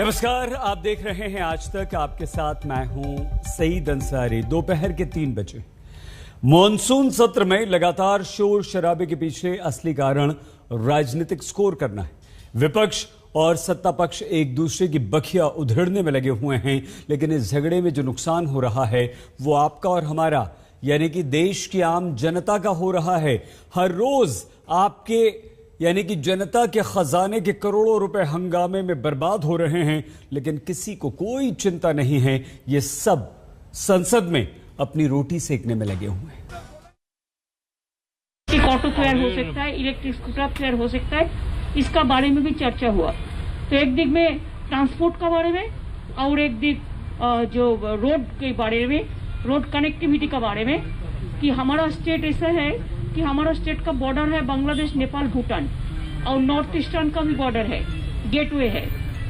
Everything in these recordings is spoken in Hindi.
नमस्कार, आप देख रहे हैं आज तक। आपके साथ मैं हूं सईद अंसारी। दोपहर के 3 बजे मॉनसून सत्र में लगातार शोर शराबे के पीछे असली कारण राजनीतिक स्कोर करना है। विपक्ष और सत्ता पक्ष एक दूसरे की बखिया उधेड़ने में लगे हुए हैं, लेकिन इस झगड़े में जो नुकसान हो रहा है वो आपका और हमारा, यानी कि देश की आम जनता का हो रहा है। हर रोज आपके यानी कि जनता के खजाने के करोड़ों रुपए हंगामे में बर्बाद हो रहे हैं, लेकिन किसी को कोई चिंता नहीं है। ये सब संसद में अपनी रोटी सेकने में लगे हुए हैं। ऑटो फेयर हो सकता है, इलेक्ट्रिक स्कूटर फेयर हो सकता है, इसका बारे में भी चर्चा हुआ। तो एक दिक में ट्रांसपोर्ट का बारे में और एक दिक जो रोड के बारे में, रोड कनेक्टिविटी का बारे में, कि हमारा स्टेट ऐसा है कि हमारा स्टेट का बॉर्डर है बांग्लादेश, नेपाल, भूटान और नॉर्थ ईस्टर्न का भी बॉर्डर है, गेटवे है।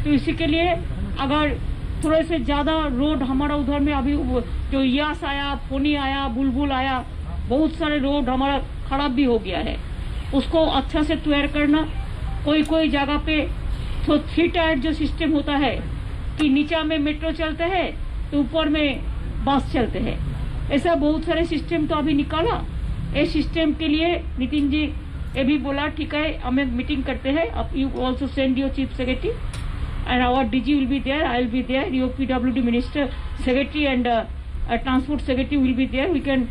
तो इसी के लिए अगर थोड़े से ज्यादा रोड हमारा उधर में, अभी जो यास आया, फोनी आया, बुलबुल आया, बहुत सारे रोड हमारा खराब भी हो गया है, उसको अच्छा से तैयार करना। कोई जगह पे तो 3 टायर जो सिस्टम होता है कि नीचा में मेट्रो चलते हैं तो ऊपर में बस चलते हैं, ऐसा बहुत सारे सिस्टम तो अभी निकाला। इस सिस्टम के लिए नितिन जी ये भी बोला ठीक है, हमें मीटिंग करते हैं। अब you also send your chief secretary and our DG will be there, I will be there, your PWD minister secretary and transport secretary will be there. We can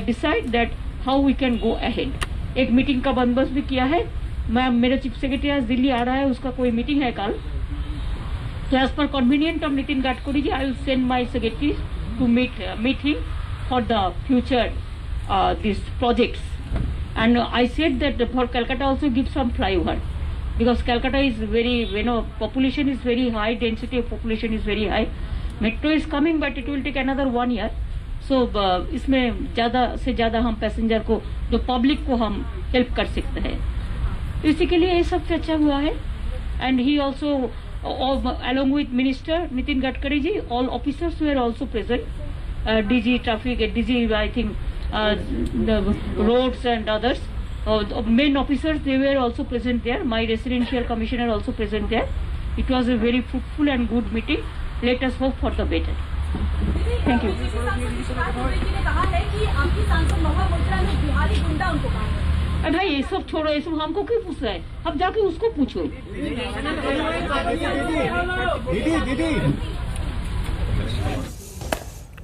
decide that how we can go ahead. एक मीटिंग का बंदोबस्त भी किया है। मेरा चीफ सेक्रेटरी आज दिल्ली आ रहा है, उसका कोई मीटिंग है कल। So as per convenient of Nitin Gadkari ji, I will send my secretary to meet him for the future these projects. And I said that for Calcutta also give some flyover, because Calcutta is very, population is very high, density of population is very high. Metro is coming, but it will take another 1 year. So इसमें ज्यादा से ज्यादा हम पैसेंजर को, जो पब्लिक को हम हेल्प कर सकते हैं। इसी के लिए ये सब चर्चा हुआ है। And he also, along with Minister Nitin Gadkari ji, all officers were also present. DG Traffic, DG I think the roads and others. Main officers, they were also present there. My residential commissioner also present there. It was a very fruitful and good meeting. Let us hope for the better. Thank you. भाई ये सब छोड़ो, ये सब हमको क्यों पूछ रहा है? अब जाके उसको पूछो।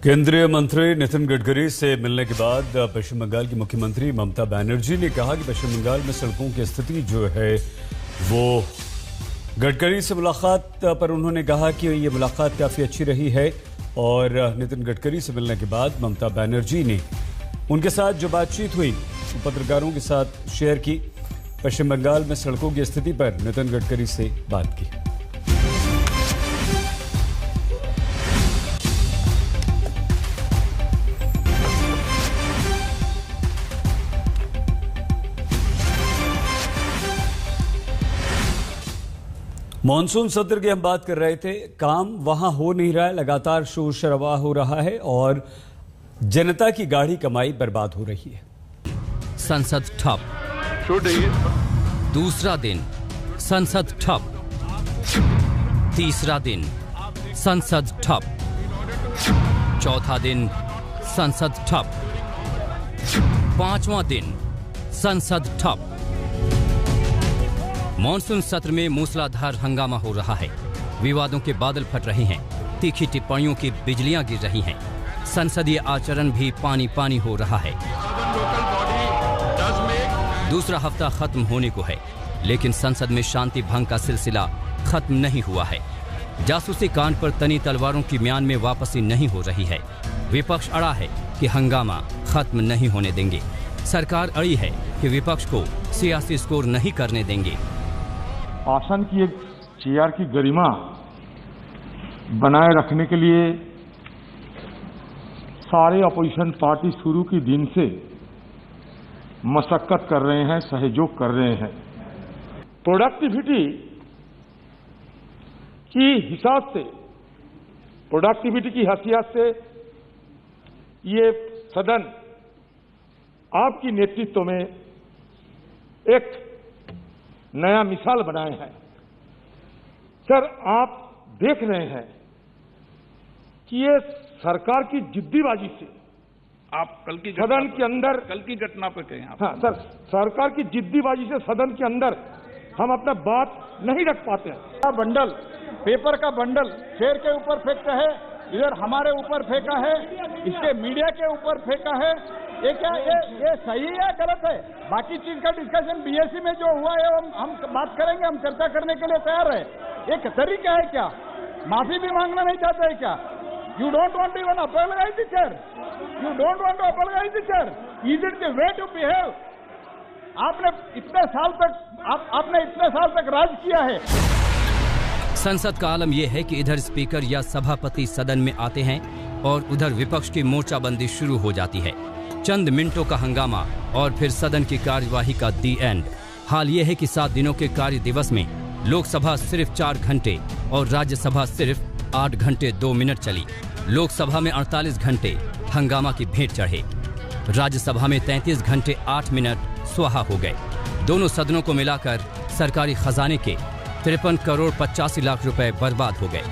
केंद्रीय मंत्री नितिन गडकरी से मिलने के बाद पश्चिम बंगाल की मुख्यमंत्री ममता बनर्जी ने कहा कि पश्चिम बंगाल में सड़कों की स्थिति जो है वो, गडकरी से मुलाकात पर उन्होंने कहा कि ये मुलाकात काफी अच्छी रही है। और नितिन गडकरी से मिलने के बाद ममता बनर्जी ने उनके साथ जो बातचीत हुई पत्रकारों के साथ शेयर की। पश्चिम बंगाल में सड़कों की स्थिति पर नितिन गडकरी से बात की। मॉनसून सत्र की हम बात कर रहे थे। काम वहां हो नहीं रहा है, लगातार शोर शराबा हो रहा है और जनता की गाढ़ी कमाई बर्बाद हो रही है। संसद ठप, दूसरा दिन संसद ठप, तीसरा दिन संसद ठप, चौथा दिन संसद ठप, पांचवां दिन संसद ठप। मॉनसून सत्र में मूसलाधार हंगामा हो रहा है। विवादों के बादल फट रहे हैं, तीखी टिप्पणियों की बिजलियां गिर रही हैं। संसदीय आचरण भी पानी पानी हो रहा है। दूसरा हफ्ता खत्म होने को है, लेकिन संसद में शांति भंग का सिलसिला खत्म नहीं हुआ है। जासूसी कांड पर तनी तलवारों की म्यान में वापसी नहीं हो रही है। विपक्ष अड़ा है कि हंगामा खत्म नहीं होने देंगे। सरकार अड़ी है कि विपक्ष को सियासी स्कोर नहीं करने देंगे। आसन की एक चेयर की गरिमा बनाए रखने के लिए सारे अपोजिशन पार्टी शुरू के दिन से मशक्कत कर रहे हैं, सहयोग कर रहे हैं। प्रोडक्टिविटी की हिसाब से, प्रोडक्टिविटी की हैसियत से ये सदन आपकी नेतृत्व में एक नया मिसाल बनाए हैं। सर, आप देख रहे हैं कि ये सरकार की जिद्दीबाजी से आप कल की सदन के अंदर कल की घटना पे कहें आप। हाँ सर, सरकार की जिद्दीबाजी से सदन के अंदर हम अपना बात नहीं रख पाते हैं। बंडल, पेपर का बंडल शेर के ऊपर फेंकता है, इधर हमारे ऊपर फेंका है, इसके मीडिया के ऊपर फेंका है। ये क्या ये सही है गलत है? बाकी चीज का डिस्कशन बीएससी में जो हुआ है हम बात करेंगे, हम चर्चा करने के लिए तैयार है। एक तरीका है क्या? माफी भी मांगना नहीं चाहते है क्या? You don't want to even apologize the chair. You don't want to apologize the chair. Is it the way to behave? आपने इतने साल तक राज किया है। संसद का आलम यह है कि इधर स्पीकर या सभापति सदन में आते हैं और उधर विपक्ष की मोर्चाबंदी शुरू हो जाती है। चंद मिनटों का हंगामा और फिर सदन की कार्यवाही का दी एंड। हाल यह है कि 7 दिनों के कार्य दिवस में लोकसभा सिर्फ 4 घंटे और राज्यसभा सिर्फ 8 घंटे 2 मिनट चली। लोकसभा में 48 घंटे हंगामा की भेंट चढ़े। राज्यसभा में 33 घंटे 8 मिनट स्वाहा हो गए। दोनों सदनों को मिलाकर सरकारी खजाने के 53 करोड़ 85 लाख रुपए बर्बाद हो गए।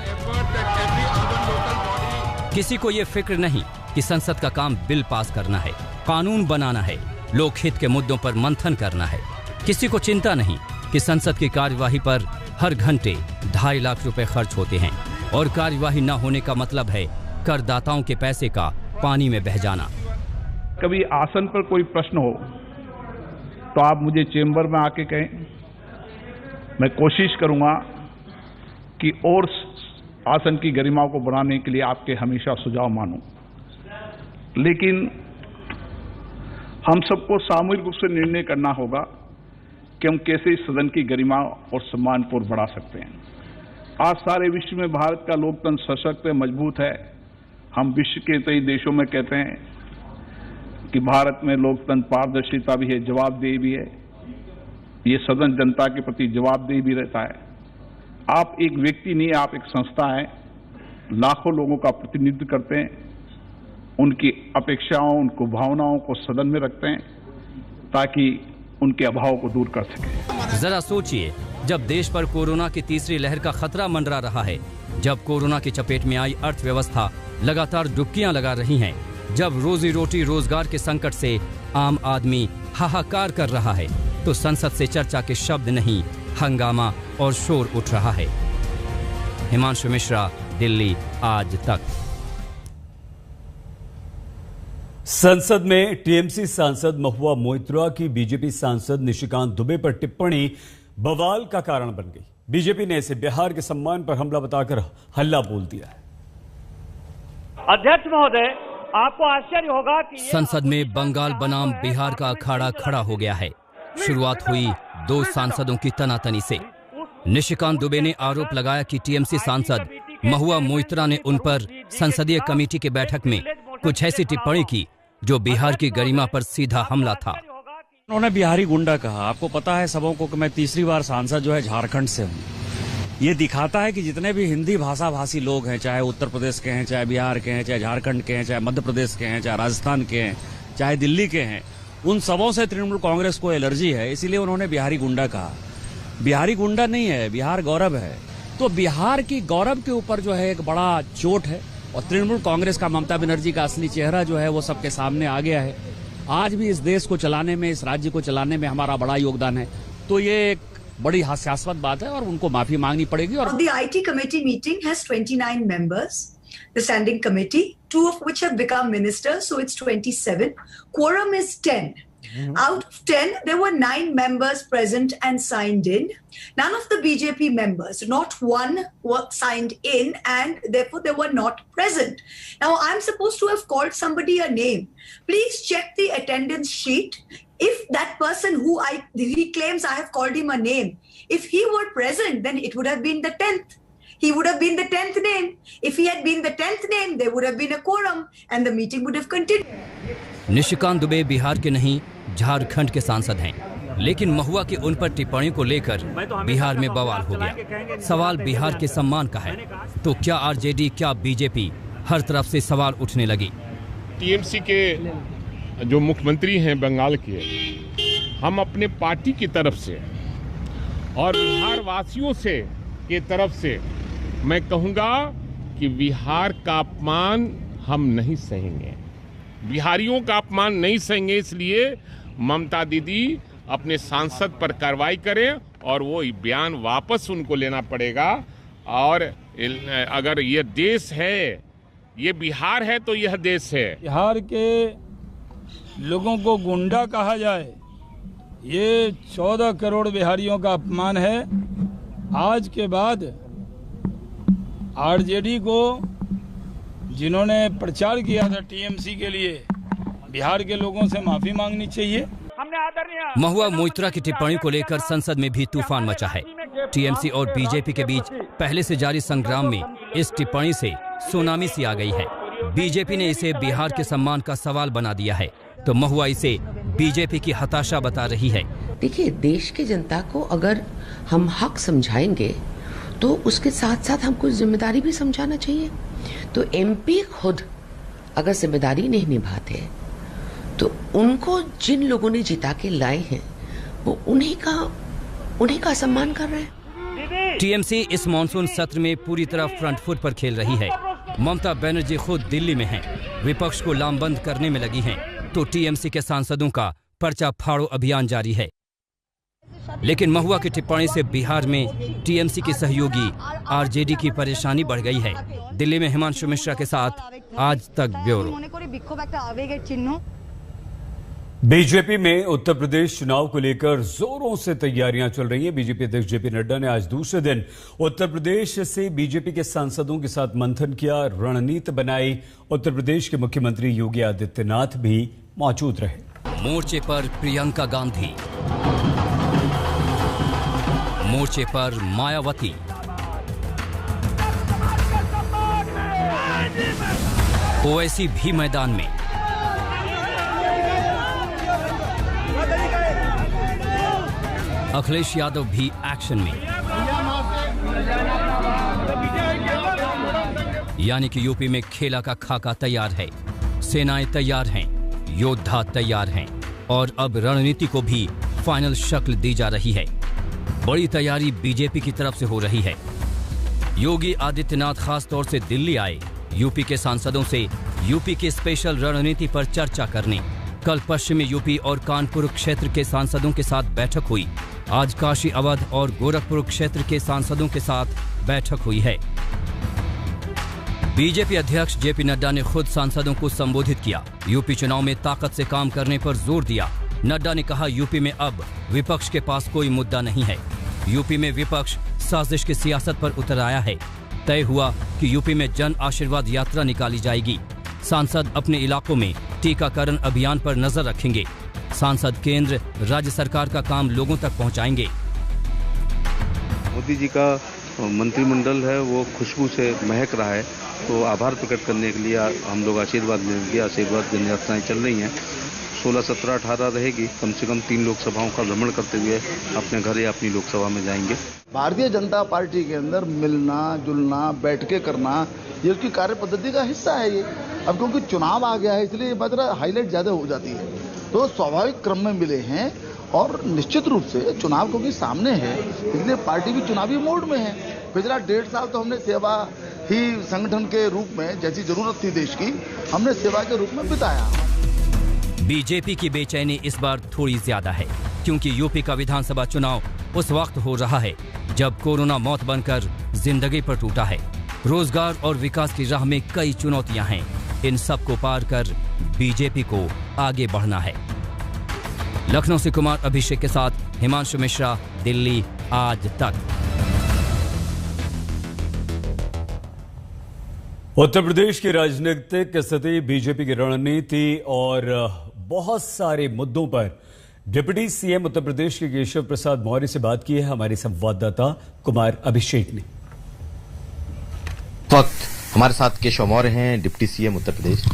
किसी को ये फिक्र नहीं कि संसद का काम बिल पास करना है, कानून बनाना है, लोकहित के मुद्दों पर मंथन करना है। किसी को चिंता नहीं कि संसद की कार्यवाही पर हर घंटे 2.5 लाख रुपए खर्च होते हैं और कार्यवाही न होने का मतलब है करदाताओं के पैसे का पानी में बह जाना। कभी आसन पर कोई प्रश्न हो तो आप मुझे चेंबर में आके कहें, मैं कोशिश करूंगा कि और आसन की गरिमा को बढ़ाने के लिए आपके हमेशा सुझाव मानूं। लेकिन हम सबको सामूहिक रूप से निर्णय करना होगा कि हम कैसे इस सदन की गरिमा और सम्मान को बढ़ा सकते हैं। आज सारे विश्व में भारत का लोकतंत्र सशक्त है, मजबूत है। हम विश्व के कई देशों में कहते हैं कि भारत में लोकतंत्र पारदर्शिता भी है, जवाबदेही भी है। ये सदन जनता के प्रति जवाबदेही भी रहता है। आप एक व्यक्ति नहीं, आप एक संस्था है, लाखों लोगों का प्रतिनिधित्व करते हैं, उनकी अपेक्षाओं, उनको भावनाओं को सदन में रखते हैं ताकि उनके अभाव को दूर कर सके। जरा सोचिए, जब देश पर कोरोना की तीसरी लहर का खतरा मंडरा रहा है, जब कोरोना की चपेट में आई अर्थव्यवस्था लगातार डुबकियां लगा रही हैं, जब रोजी रोटी रोजगार के संकट से आम आदमी हाहाकार कर रहा है, तो संसद से चर्चा के शब्द नहीं, हंगामा और शोर उठ रहा है। हिमांशु मिश्रा, दिल्ली आज तक। संसद में टीएमसी सांसद महुआ मोइत्रा की बीजेपी सांसद निशिकांत दुबे पर टिप्पणी बवाल का कारण बन गई। बीजेपी ने इसे बिहार के सम्मान पर हमला बताकर हल्ला बोल दिया है। अध्यक्ष महोदय, आपको आश्चर्य होगा कि संसद में बंगाल बनाम बिहार का अखाड़ा खड़ा हो गया है। शुरुआत हुई 2 सांसदों की तनातनी से। निशिकांत दुबे ने आरोप लगाया कि टीएमसी सांसद महुआ मोइत्रा ने उन पर संसदीय कमेटी की बैठक में कुछ ऐसी टिप्पणी की जो बिहार की गरिमा पर सीधा हमला था। उन्होंने बिहारी गुंडा कहा। आपको पता है सबों को कि मैं तीसरी बार सांसद जो है झारखंड से हूँ। ये दिखाता है कि जितने भी हिंदी भाषा भाषी लोग हैं, चाहे उत्तर प्रदेश के हैं, चाहे बिहार के हैं, चाहे झारखंड के हैं, चाहे मध्य प्रदेश के हैं, चाहे राजस्थान के हैं, चाहे दिल्ली के हैं, उन सबों से तृणमूल कांग्रेस को एलर्जी है। इसीलिए उन्होंने बिहारी गुंडा कहा। बिहारी गुंडा नहीं है, बिहार गौरव है। तो बिहार की गौरव के ऊपर जो है एक बड़ा चोट है और तृणमूल कांग्रेस का ममता बनर्जी का असली चेहरा जो है वो सबके सामने आ गया है। आज भी इस देश को चलाने में, इस राज्य को चलाने में हमारा बड़ा योगदान है। तो ये एक बड़ी हास्यास्पद बात है और उनको माफी मांगनी पड़ेगी। और The IT committee meeting has 29 members, the standing committee, 2 of which have become ministers, so it's 27. Quorum is 10. Out of 10, there were 9 members present and signed in. None of the BJP members, not one, were signed in, and therefore they were not present. Now, I'm supposed to have called somebody a name. Please check the attendance sheet. If that person who he claims I have called him a name, if he were present, then it would have been the 10th. He would have been the 10th name. If he had been the 10th name, there would have been a quorum and the meeting would have continued. Nishikant Dubey Bihar के नहीं, झारखंड के सांसद हैं, लेकिन महुआ की उन पर टिप्पणी को लेकर बिहार में बवाल हो गया। सवाल बिहार के सम्मान का है, तो क्या आरजेडी, क्या बीजेपी, हर तरफ से सवाल उठने लगी। टीएमसी के जो मुख्यमंत्री हैं बंगाल के, हम अपने पार्टी की तरफ से और बिहार वासियों से की तरफ से मैं कहूंगा कि बिहार का अपमान हम नहीं सहेंगे, बिहारियों का अपमान नहीं सहेंगे। इसलिए ममता दीदी अपने सांसद पर कार्रवाई करें और वो बयान वापस उनको लेना पड़ेगा। और अगर ये देश है, ये बिहार है, तो यह देश है। बिहार के लोगों को गुंडा कहा जाए, ये 14 करोड़ बिहारियों का अपमान है। आज के बाद आरजेडी को, जिन्होंने प्रचार किया था टीएमसी के लिए, बिहार के लोगों से माफी मांगनी चाहिए। महुआ मोइत्रा की टिप्पणी को लेकर संसद में भी तूफान मचा है। टीएमसी और बीजेपी के बीच पहले से जारी संग्राम में इस टिप्पणी से सुनामी सी आ गई है। बीजेपी ने इसे बिहार के सम्मान का सवाल बना दिया है, तो महुआ इसे बीजेपी की हताशा बता रही है। देखिए, देश की जनता को अगर हम हक समझाएंगे तो उसके साथ साथ हमको जिम्मेदारी भी समझाना चाहिए। तो एमपी खुद अगर जिम्मेदारी नहीं निभाते तो उनको जिन लोगों ने जिता के लाए हैं वो उन्हीं का सम्मान कर रहे हैं। टीएमसी इस मानसून सत्र में पूरी तरह फ्रंट फुट पर खेल रही है। ममता बनर्जी खुद दिल्ली में हैं, विपक्ष को लामबंद करने में लगी हैं, तो टीएमसी के सांसदों का पर्चा फाड़ो अभियान जारी है। लेकिन महुआ की टिप्पणी से बिहार में टीएमसी की सहयोगी आरजेडी की परेशानी बढ़ गई है। दिल्ली में हिमांशु मिश्रा के साथ आज तक ब्यूरो। बीजेपी में उत्तर प्रदेश चुनाव को लेकर जोरों से तैयारियां चल रही हैं। बीजेपी अध्यक्ष जेपी नड्डा ने आज दूसरे दिन उत्तर प्रदेश से बीजेपी के सांसदों के साथ मंथन किया, रणनीति बनाई। उत्तर प्रदेश के मुख्यमंत्री योगी आदित्यनाथ भी मौजूद रहे। मोर्चे पर प्रियंका गांधी, मोर्चे पर मायावती, ओवैसी भी मैदान में। अखिलेश यादव भी एक्शन में। यानी कि यूपी में खेला का खाका तैयार है, सेनाएं तैयार हैं, योद्धा तैयार हैं और अब रणनीति को भी फाइनल शक्ल दी जा रही है। बड़ी तैयारी बीजेपी की तरफ से हो रही है। योगी आदित्यनाथ खास तौर से दिल्ली आए यूपी के सांसदों से यूपी की स्पेशल रणनीति पर चर्चा करने। कल पश्चिमी यूपी और कानपुर क्षेत्र के सांसदों के साथ बैठक हुई। आज काशी, अवध और गोरखपुर क्षेत्र के सांसदों के साथ बैठक हुई है। बीजेपी अध्यक्ष जेपी नड्डा ने खुद सांसदों को संबोधित किया। यूपी चुनाव में ताकत से काम करने पर जोर दिया। नड्डा ने कहा, यूपी में अब विपक्ष के पास कोई मुद्दा नहीं है। यूपी में विपक्ष साजिश की सियासत पर उतर आया है। तय हुआ कि यूपी में जन आशीर्वाद यात्रा निकाली जाएगी। सांसद अपने इलाकों में टीकाकरण अभियान पर नजर रखेंगे। सांसद केंद्र, राज्य सरकार का काम लोगों तक पहुंचाएंगे। मोदी जी का मंत्रिमंडल है वो खुशबू से महक रहा है, तो आभार प्रकट करने के लिए हम लोग आशीर्वाद लेंगे। आशीर्वाद जन यात्राएं चल रही हैं, 16, 17, 18 रहेगी। कम से कम 3 लोकसभाओं का भ्रमण करते हुए अपने घर या अपनी लोकसभा में जाएंगे। भारतीय जनता पार्टी के अंदर मिलना जुलना, बैठकें करना, ये उसकी कार्य पद्धति का हिस्सा है। ये अब क्योंकि चुनाव आ गया है इसलिए मात्रा हाईलाइट ज्यादा हो जाती है, तो स्वाभाविक क्रम में मिले हैं। और निश्चित रूप से चुनाव क्योंकि सामने है इसलिए पार्टी भी चुनावी मोड में है। पिछला 1.5 साल तो हमने सेवा ही संगठन के रूप में, जैसी जरूरत थी देश की, हमने सेवा के रूप में बिताया। बीजेपी की बेचैनी इस बार थोड़ी ज्यादा है, क्योंकि यूपी का विधानसभा चुनाव उस वक्त हो रहा है जब कोरोना मौत बनकर जिंदगी पर टूटा है। रोजगार और विकास की राह में कई चुनौतियां हैं। इन सब को पार कर बीजेपी को आगे बढ़ना है। लखनऊ से कुमार अभिषेक के साथ हिमांशु मिश्रा, दिल्ली आज तक। उत्तर प्रदेश की राजनीतिक स्थिति, बीजेपी की रणनीति और बहुत सारे मुद्दों पर डिप्टी सीएम उत्तर प्रदेश के केशव प्रसाद मौर्य से बात की है हमारे संवाददाता कुमार अभिषेक ने। वक्त हमारे साथ केशव मौर्य हैं, deputy CM Uttar Pradesh.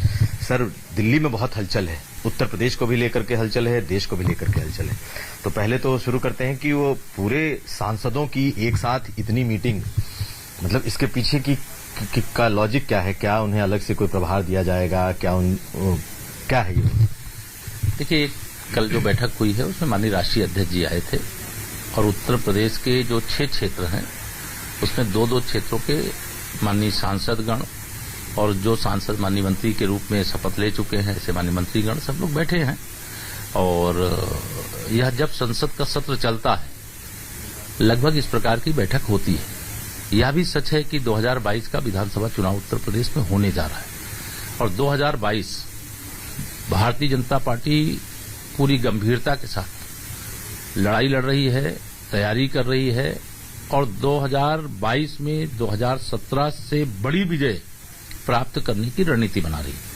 Sir, Delhi में बहुत हलचल है, उत्तर प्रदेश को भी लेकर के हलचल है, देश को भी लेकर के हलचल है। तो पहले तो शुरू करते हैं कि वो पूरे सांसदों की एक साथ इतनी मीटिंग, मतलब इसके पीछे का लॉजिक क्या है? क्या उन्हें अलग से कोई प्रभार दिया जाएगा? क्या है ये? देखिए, कल जो बैठक हुई है उसमें माननीय राष्ट्रीय अध्यक्ष जी आए थे और उत्तर प्रदेश के जो 6 क्षेत्र हैं उसमें 2-2 क्षेत्रों के माननीय सांसदगण और जो सांसद माननीय मंत्री के रूप में शपथ ले चुके हैं, ऐसे माननीय मंत्रीगण सब लोग बैठे हैं। और यह जब संसद का सत्र चलता है लगभग इस प्रकार की बैठक होती है। यह भी सच है कि 2022 का विधानसभा चुनाव उत्तर प्रदेश में होने जा रहा है और 2022 भारतीय जनता पार्टी पूरी गंभीरता के साथ लड़ाई लड़ रही है, तैयारी कर रही है और 2022 में 2017 से बड़ी विजय प्राप्त करने की रणनीति बना रही है।